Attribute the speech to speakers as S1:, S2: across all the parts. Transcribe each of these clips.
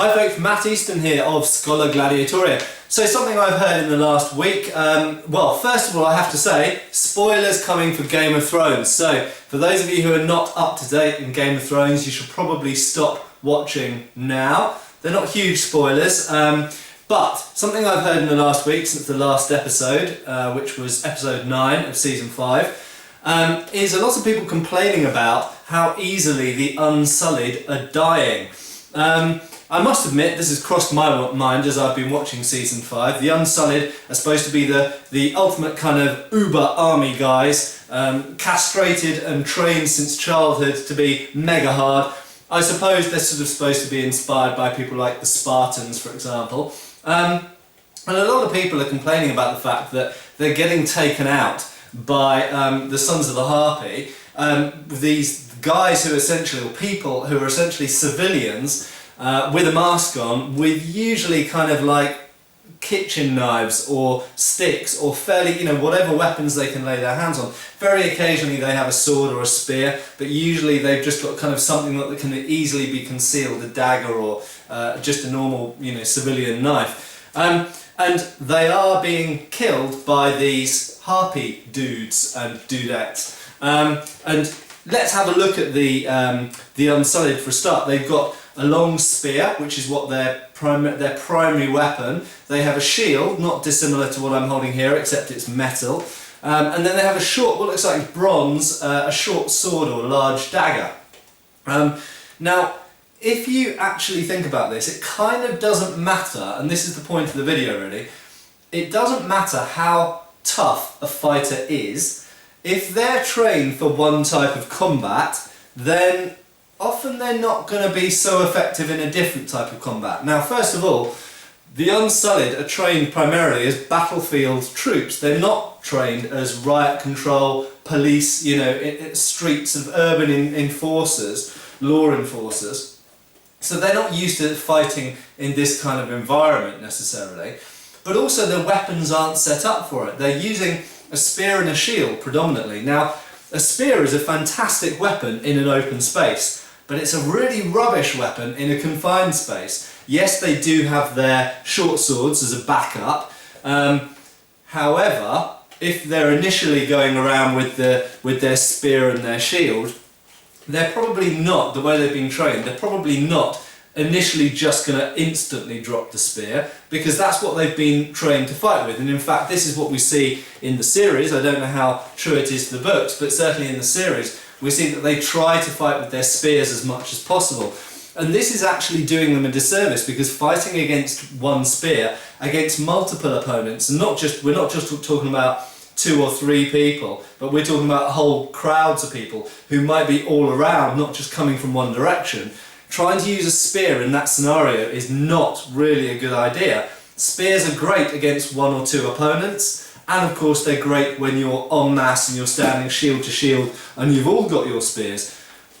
S1: Hi folks, Matt Easton here of Scholar Gladiatoria. So something I've heard in the last week, well first of all I have to say, spoilers coming for Game of Thrones. So for those of you who are not up to date in Game of Thrones, you should probably stop watching now. They're not huge spoilers, but something I've heard in the last week since the last episode, which was episode 9 of season 5, is a lot of people complaining about how easily the Unsullied are dying. I must admit, this has crossed my mind as I've been watching season 5. The Unsullied are supposed to be the ultimate kind of uber army guys, castrated and trained since childhood to be mega hard. I suppose they're sort of supposed to be inspired by people like the Spartans, for example. And a lot of people are complaining about the fact that they're getting taken out by the Sons of the Harpy, these guys who essentially, or people who are essentially civilians, with a mask on, with usually kind of like kitchen knives or sticks or fairly, whatever weapons they can lay their hands on. Very occasionally they have a sword or a spear, but usually they've just got kind of something that can easily be concealed, a dagger or just a normal, civilian knife. And they are being killed by these harpy dudes and dudettes. And let's have a look at the Unsullied for a start. They've got a long spear, which is what their primary weapon. They have a shield, not dissimilar to what I'm holding here, except it's metal. And then they have a short, what looks like bronze, a short sword or large dagger. Now, if you actually think about this, it kind of doesn't matter, and this is the point of the video really, it doesn't matter how tough a fighter is. If they're trained for one type of combat, then often they're not going to be so effective in a different type of combat. Now, first of all, the Unsullied are trained primarily as battlefield troops. They're not trained as riot control, police, streets of urban enforcers, law enforcers. So they're not used to fighting in this kind of environment necessarily. But also their weapons aren't set up for it. They're using a spear and a shield predominantly. Now, a spear is a fantastic weapon in an open space, but it's a really rubbish weapon in a confined space. Yes, they do have their short swords as a backup. However, if they're initially going around with their spear and their shield, they're probably not, the way they've been trained, they're probably not initially just going to instantly drop the spear, because that's what they've been trained to fight with. And in fact, this is what we see in the series. I don't know how true it is to the books, but certainly in the series we see that they try to fight with their spears as much as possible. And this is actually doing them a disservice, because fighting against one spear against multiple opponents, and we're not just talking about 2 or 3 people, but we're talking about whole crowds of people who might be all around, not just coming from one direction. Trying to use a spear in that scenario is not really a good idea. Spears are great against 1 or 2 opponents, and of course they're great when you're en masse and you're standing shield to shield and you've all got your spears.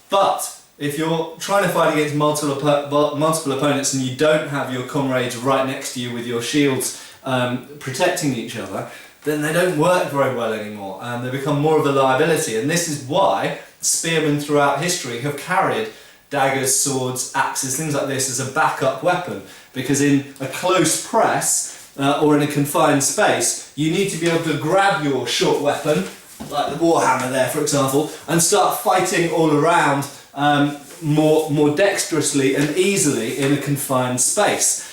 S1: But if you're trying to fight against multiple opponents and you don't have your comrades right next to you with your shields protecting each other, then they don't work very well anymore, and they become more of a liability. And this is why spearmen throughout history have carried daggers, swords, axes, things like this as a backup weapon, because in a close press or in a confined space, you need to be able to grab your short weapon, like the warhammer there for example, and start fighting all around more dexterously and easily in a confined space,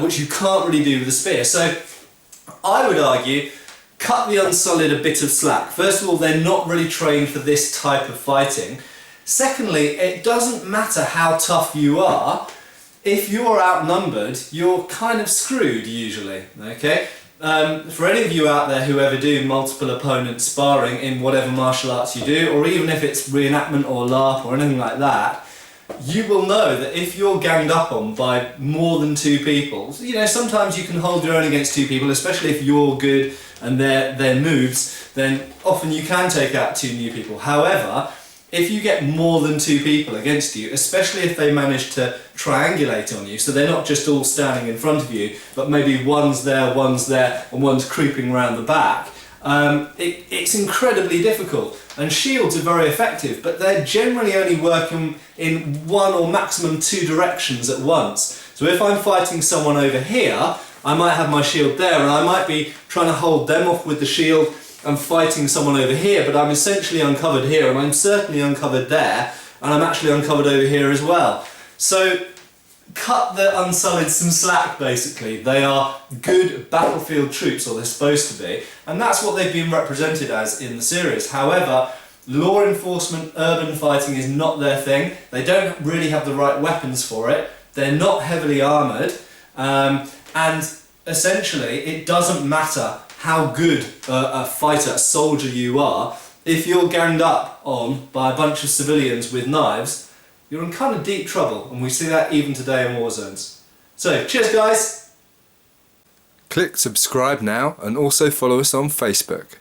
S1: which you can't really do with a spear. So I would argue, cut the Unsullied a bit of slack. First of all, they're not really trained for this type of fighting. Secondly, it doesn't matter how tough you are. If you're outnumbered, you're kind of screwed usually, okay? For any of you out there who ever do multiple opponent sparring in whatever martial arts you do, or even if it's reenactment or LARP or anything like that, you will know that if you're ganged up on by more than 2 people, sometimes you can hold your own against 2 people, especially if you're good and their moves, then often you can take out 2 new people. However, if you get more than 2 people against you, especially if they manage to triangulate on you, so they're not just all standing in front of you, but maybe one's there, and one's creeping around the back, it's incredibly difficult. And shields are very effective, but they're generally only working in 1 or maximum 2 directions at once. So if I'm fighting someone over here, I might have my shield there and I might be trying to hold them off with the shield and fighting someone over here, but I'm essentially uncovered here and I'm certainly uncovered there and I'm actually uncovered over here as well. So cut the Unsullied some slack basically. They are good battlefield troops, or they're supposed to be, and that's what they've been represented as in the series. However, law enforcement, urban fighting is not their thing. They don't really have the right weapons for it. They're not heavily armoured. And essentially it doesn't matter how good a fighter, a soldier you are, if you're ganged up on by a bunch of civilians with knives, you're in kind of deep trouble, and we see that even today in war zones. So, cheers guys!
S2: Click subscribe now and also follow us on Facebook.